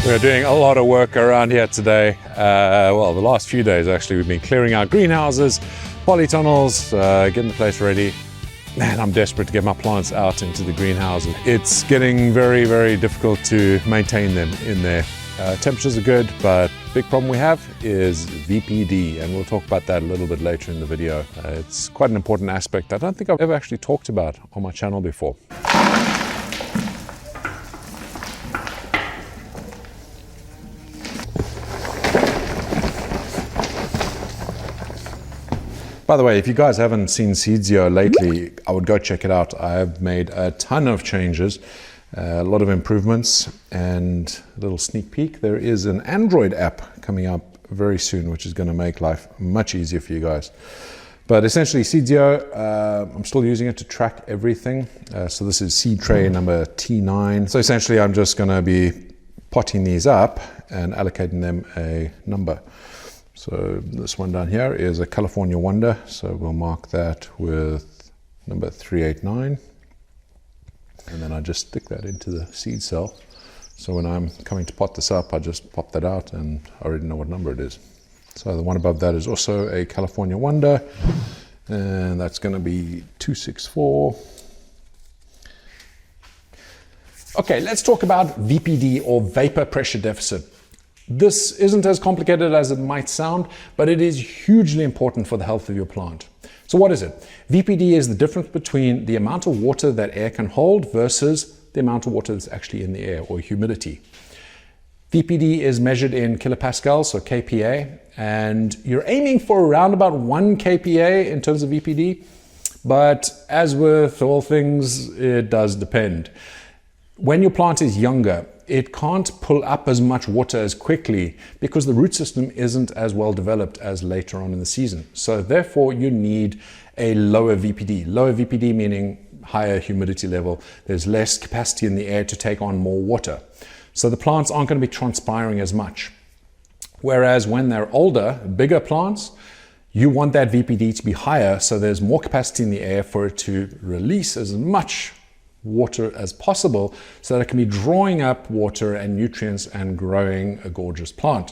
We're doing a lot of work around here today. Well, the last few days actually, we've been clearing out greenhouses, polytunnels, getting the place ready. Man, I'm desperate to get my plants out into the greenhouses. It's getting very, very difficult to maintain them in there. Temperatures are good, but big problem we have is VPD, and we'll talk about that a little bit later in the video. It's quite an important aspect I don't think I've ever actually talked about on my channel before. By the way, if you guys haven't seen Seedlings lately, I would go check it out. I've made a ton of changes, a lot of improvements, and a little sneak peek. There is an Android app coming up very soon, which is going to make life much easier for you guys. But essentially, Seedlings, I'm still using it to track everything. So this is seed tray number T9. So essentially, I'm just going to be potting these up and allocating them a number. So this one down here is a California Wonder, so we'll mark that with number 389. And then I just stick that into the seed cell. So when I'm coming to pot this up, I just pop that out and I already know what number it is. So the one above that is also a California Wonder, and that's going to be 264. Okay, let's talk about VPD, or vapor pressure deficit. This isn't as complicated as it might sound, but it is hugely important for the health of your plant. So what is it? VPD is the difference between the amount of water that air can hold versus the amount of water that's actually in the air, or humidity. VPD is measured in kilopascals, so kPa, and you're aiming for around about 1 kPa in terms of VPD, but as with all things, it does depend. When your plant is younger, it can't pull up as much water as quickly because the root system isn't as well developed as later on in the season. So therefore you need a lower VPD. Lower VPD meaning higher humidity level. There's less capacity in the air to take on more water. So the plants aren't going to be transpiring as much. Whereas when they're older, bigger plants, you want that VPD to be higher, so there's more capacity in the air for it to release as much water as possible, so that it can be drawing up water and nutrients and growing a gorgeous plant.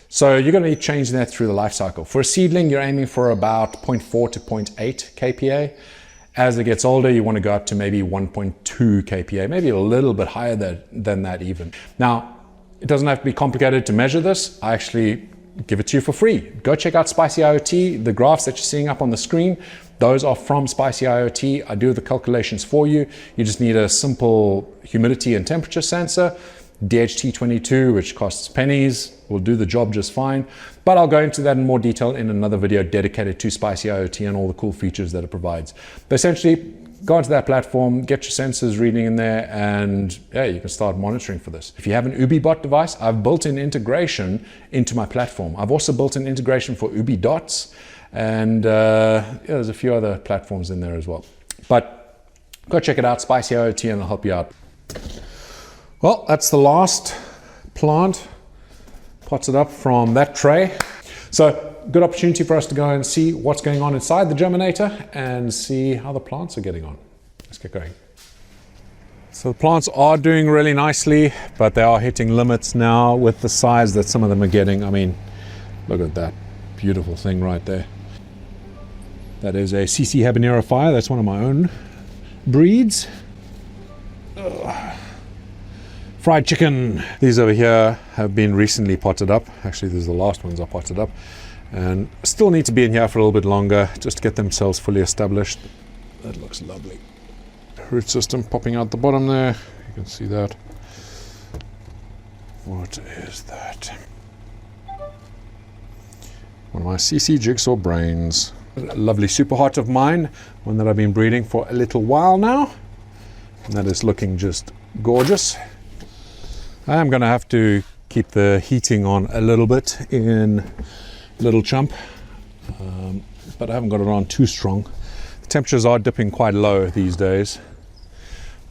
So you're going to be changing that through the life cycle. For a seedling, you're aiming for about 0.4 to 0.8 kPa. As it gets older, you want to go up to maybe 1.2 kPa, maybe a little bit higher than that even. Now, it doesn't have to be complicated to measure this. I actually give it to you for free. Go check out Spicy IoT. The graphs that you're seeing up on the screen, those are from Spicy IoT. I do the calculations for you. You just need a simple humidity and temperature sensor. DHT22, which costs pennies, will do the job just fine. But I'll go into that in more detail in another video dedicated to Spicy IoT and all the cool features that it provides. But essentially, go onto that platform, get your sensors reading in there, and yeah, you can start monitoring for this. If you have an UbiBot device, I've built in integration into my platform. I've also built an integration for UbiDots, and yeah, there's a few other platforms in there as well. But go check it out, Spicy IoT, and I'll help you out. Well, that's the last plant potted up from that tray. So good opportunity for us to go and see what's going on inside the germinator and see how the plants are getting on. Let's get going. So the plants are doing really nicely, but they are hitting limits now with the size that some of them are getting. I mean, look at that beautiful thing right there. That is a CC Habanero Fire. That's one of my own breeds. Ugh. Fried chicken. These over here have been recently potted up. Actually, these are the last ones I potted up, and still need to be in here for a little bit longer just to get themselves fully established. That looks lovely. Root system popping out the bottom there. You can see that. What is that? One of my CC Jigsaw brains. A lovely superhot of mine, one that I've been breeding for a little while now, and that is looking just gorgeous. I am going to have to keep the heating on a little bit in ChilliChump, but I haven't got it on too strong. The temperatures are dipping quite low these days,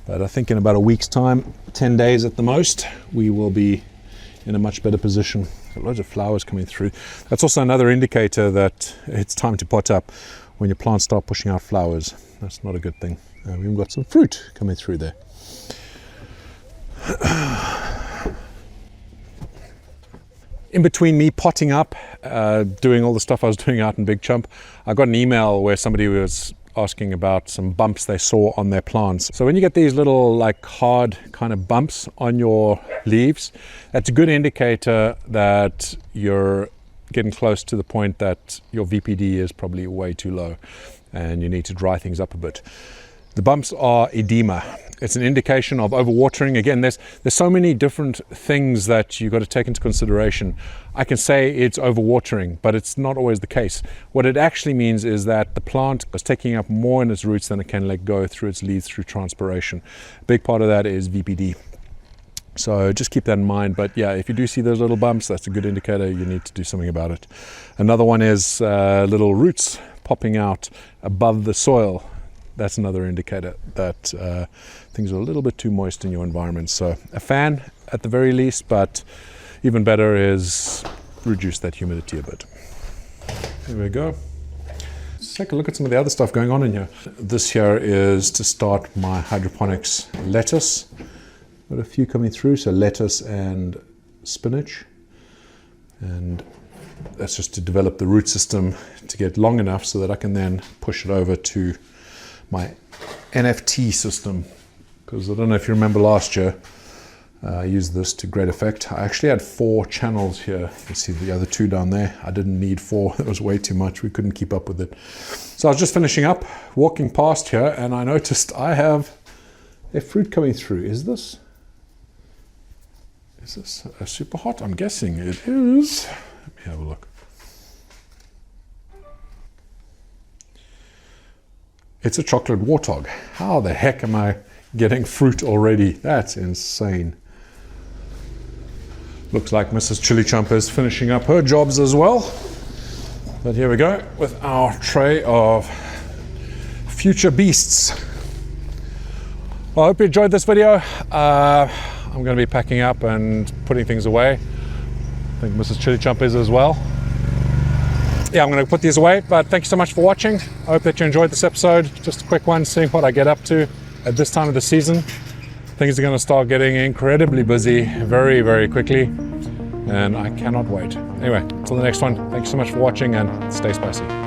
but I think in about a week's time, 10 days at the most, we will be in a much better position. Got loads of flowers coming through. That's also another indicator that it's time to pot up, when your plants start pushing out flowers. That's not a good thing. We've even got some fruit coming through there. in between me potting up, doing all the stuff I was doing out in Big Chump, I got an email where somebody was asking about some bumps they saw on their plants. So when you get these little like hard kind of bumps on your leaves, that's a good indicator that you're getting close to the point that your VPD is probably way too low and you need to dry things up a bit. The bumps are edema. It's an indication of overwatering. Again, there's so many different things that you've got to take into consideration. I can say it's overwatering, but it's not always the case. What it actually means is that the plant is taking up more in its roots than it can let go through its leaves through transpiration. A big part of that is VPD. So just keep that in mind. But yeah, if you do see those little bumps, that's a good indicator you need to do something about it. Another one is little roots popping out above the soil. That's another indicator that things are a little bit too moist in your environment. So a fan at the very least, but even better is reduce that humidity a bit. There we go. Let's take a look at some of the other stuff going on in here. This here is to start my hydroponics lettuce. Got a few coming through, so lettuce and spinach. And that's just to develop the root system to get long enough so that I can then push it over to my NFT system, because I don't know if you remember last year I used this to great effect. I actually had 4 channels here. You can see the other 2 down there. I didn't need 4. It was way too much. We couldn't keep up with it. So I was just finishing up, walking past here, and I noticed I have a fruit coming through. Is this a superhot? I'm guessing it is. Let me have a look. It's a chocolate Warthog. How the heck am I getting fruit already? That's insane. Looks like Mrs. ChilliChump is finishing up her jobs as well. But here we go with our tray of future beasts. Well, I hope you enjoyed this video. I'm going to be packing up and putting things away. I think Mrs. ChilliChump is as well. Yeah, I'm going to put these away, but thank you so much for watching. I hope that you enjoyed this episode. Just a quick one, seeing what I get up to at this time of the season. Things are going to start getting incredibly busy very, very quickly, and I cannot wait. Anyway, until the next one, thank you so much for watching, and stay spicy.